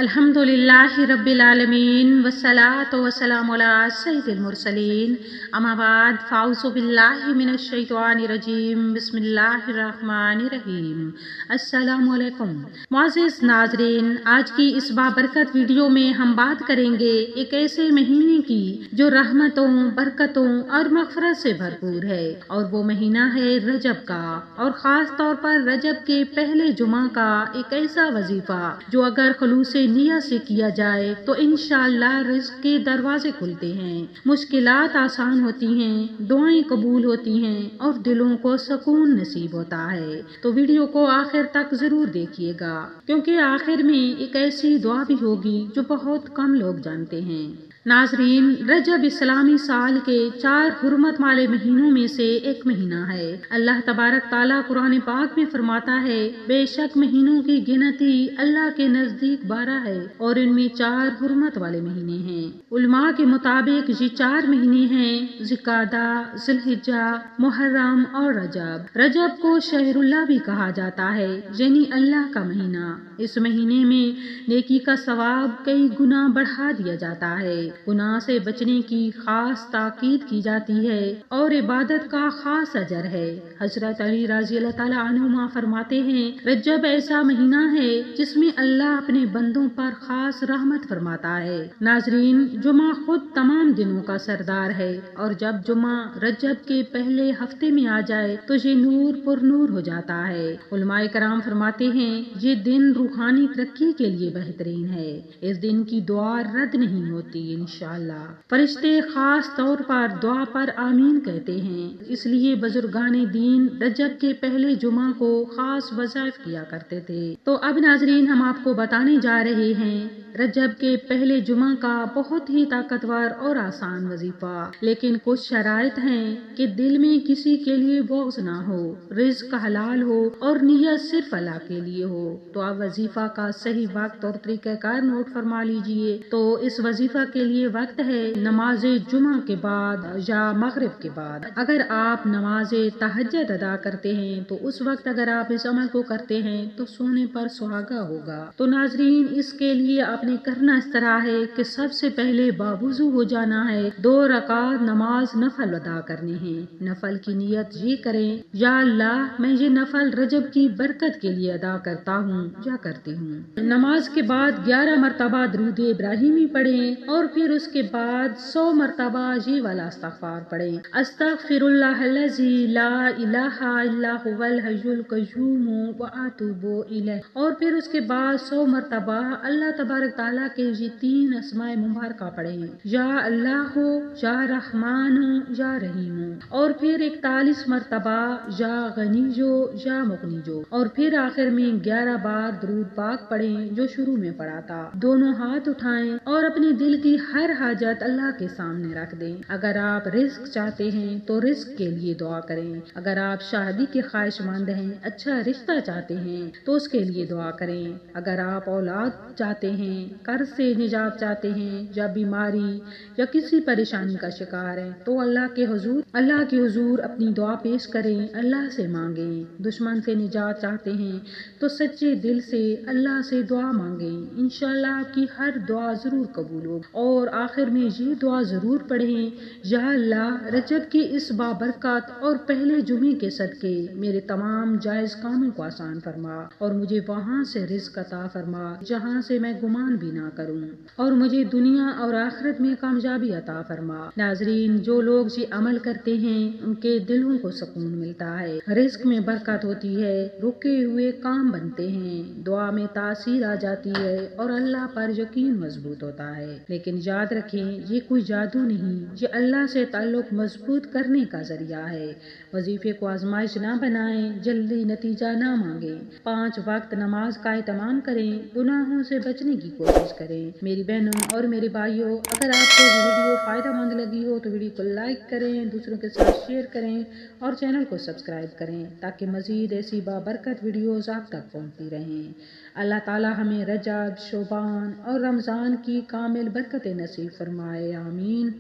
अल्हम्दुलिल्लाहि रब्बिल आलमीन वस्सलातु वस्सलामु अला सय्यिदिल मुरसलीन अम्मा बाद फ़ाऊज़ु बिल्लाहि मिनश शैतानिर रजीम बिस्मिल्लाहिर रहमानिर रहीम। अस्सलामु अलैकुम मुअज़्ज़िज़ नाज़रीन, आज की इस बाबरकत वीडियो में हम बात करेंगे एक ऐसे महीने की जो रहमतों, बरकतों और मग़फ़िरत से भरपूर है, और वो महीना है रजब का, और ख़ास तौर पर रजब के पहले जुमा का एक ऐसा वजीफ़ा जो अगर खुलूस नियत से किया जाए तो इंशाअल्लाह रिज़्क़ के दरवाजे खुलते हैं, मुश्किलात आसान होती हैं, दुआएं कबूल होती हैं और दिलों को सुकून नसीब होता है। तो वीडियो को आखिर तक जरूर देखिएगा, क्योंकि आखिर में एक ऐसी दुआ भी होगी जो बहुत कम लोग जानते हैं। नाजरीन, रजब इस्लामी साल के 4 हुर्मत वाले महीनों में से एक महीना है। अल्लाह तबारक ताला कुरान पाक में फरमाता है, बेशक महीनों की गिनती अल्लाह के नजदीक 12 है और इनमें 4 हुर्मत वाले महीने हैं। उलमा के मुताबिक ये 4 महीने हैं ज़िकादा, ज़ुल्हिज्जा, मुहर्रम और रजब। रजब को शहरुल्लाह भी कहा जाता है, यानी अल्लाह का महीना। इस महीने में नेकी का सवाब कई गुना बढ़ा दिया जाता है, गुनाह से बचने की खास ताकीद की जाती है और इबादत का खास अजर है। हजरत अली रज़ी अल्लाह ताला अन्हुमा फरमाते हैं, रजब ऐसा महीना है जिसमें अल्लाह अपने बंदों पर खास रहमत फरमाता है। नाजरीन, जुमा खुद तमाम दिनों का सरदार है, और जब जुमा रजब के पहले हफ्ते में आ जाए तो ये नूर पुर नूर हो जाता है। उलमाए कराम फरमाते हैं, ये दिन रूहानी तरक्की के लिए बेहतरीन है। इस दिन की दुआ रद्द नहीं होती इंशाअल्लाह। फरिश्ते खास तौर पर दुआ पर आमीन कहते हैं, इसलिए बुजुर्गाने दीन रजब के पहले जुमा को खास वज़ाइफ किया करते थे। तो अब नाजरीन, हम आपको बताने जा रहे हैं रजब के पहले जुमा का बहुत ही ताकतवर और आसान वजीफा, लेकिन कुछ शराइत हैं कि दिल में किसी के लिए बोझ ना हो, रिज़्क़ हलाल हो और नियत सिर्फ अल्लाह के लिए हो। तो आप वजीफा का सही वक्त और तरीक़ाकार नोट फरमा लीजिए। तो इस वजीफा के लिए वक्त है नमाज जुमा के बाद या मगरिब के बाद। अगर आप नमाज तहज्जुद अदा करते हैं तो उस वक्त अगर आप इस अमल को करते हैं तो सोने पर सुहागा होगा। तो नाजरीन, इसके लिए आपने करना इस तरह है कि सबसे पहले बावुज़ू हो जाना है, 2 रकात नमाज नफल अदा करने हैं। नफल की नियत ये करें, या अल्लाह मैं ये नफल रजब की बरकत के लिए अदा करता हूँ या करती हूँ। नमाज के बाद 11 मरतबा दरूद इब्राहिमी पढ़ें और फिर उसके बाद 100 मरतबा ये वाला इस्तग़फ़ार पढ़ें, अस्तग़फ़िरुल्लाहल्लज़ी ला इलाहा इल्ला हुवल हय्युल क़य्यूम व अतूबु इलैह। और फिर उसके बाद 100 मरतबा अल्लाह तबारक ताला के ये 3 अस्माए मुबारका पढ़ें, या अल्लाह हो, या रहमान हो, या रहीम हो। और फिर 41 मरतबा या गनीजो या मुगनीजो। और फिर आखिर में 11 बार दरूद पाक पढ़ें जो शुरू में पढ़ा था। दोनों हाथ उठाएं और अपने दिल की हर हाजत अल्लाह के सामने रख दें। अगर आप रिज़्क़ चाहते हैं तो रिज़्क़ के लिए दुआ करें। अगर आप शादी के ख्वाहिशमंद हैं, अच्छा रिश्ता चाहते हैं तो उसके लिए दुआ करें। अगर आप औलाद चाहते हैं, कर्ज से निजात चाहते हैं, या बीमारी या किसी परेशानी का शिकार हैं, तो अल्लाह के हुजूर अपनी दुआ पेश करें, अल्लाह से मांगें। दुश्मन से निजात चाहते हैं तो सच्चे दिल से अल्लाह से दुआ मांगें, इंशाअल्लाह आपकी हर दुआ जरूर कबूल हो। और आखिर में ये दुआ जरूर पढ़ें, या अल्लाह रजब की इस बाबरकत और पहले जुमे के सदके मेरे तमाम जायज कामों को आसान फरमा, और मुझे वहाँ से रिज़्क़ अता फरमा जहाँ से मैं गुमान भी ना करूँ, और मुझे दुनिया और आखिरत में कामयाबी अता फरमा। नाजरीन, जो लोग ये अमल करते हैं उनके दिलों को सुकून मिलता है, रिज़्क़ में बरकत होती है, रुके हुए काम बनते हैं, दुआ में तासीर आ जाती है और अल्लाह पर यकीन मजबूत होता है। लेकिन याद रखें, ये कोई जादू नहीं, ये अल्लाह से ताल्लुक मजबूत करने का जरिया है। वजीफे को आजमाइश ना बनाएं, जल्दी नतीजा ना मांगे। 5 वक्त नमाज का एहतमाम करें, गुनाहों से बचने की कोशिश करें। मेरी बहनों और मेरे भाइयों, अगर आपको ये वीडियो फ़ायदेमंद लगी हो तो वीडियो को लाइक करें, दूसरों के साथ शेयर करें और चैनल को सब्सक्राइब करें, ताकि मज़ीद ऐसी बाबरकत वीडियोज़ आप तक पहुँचती रहें। अल्लाह ताला हमें रजब, शोबान और रमज़ान की कामिल बरकतें नसीब फरमाए, आमीन।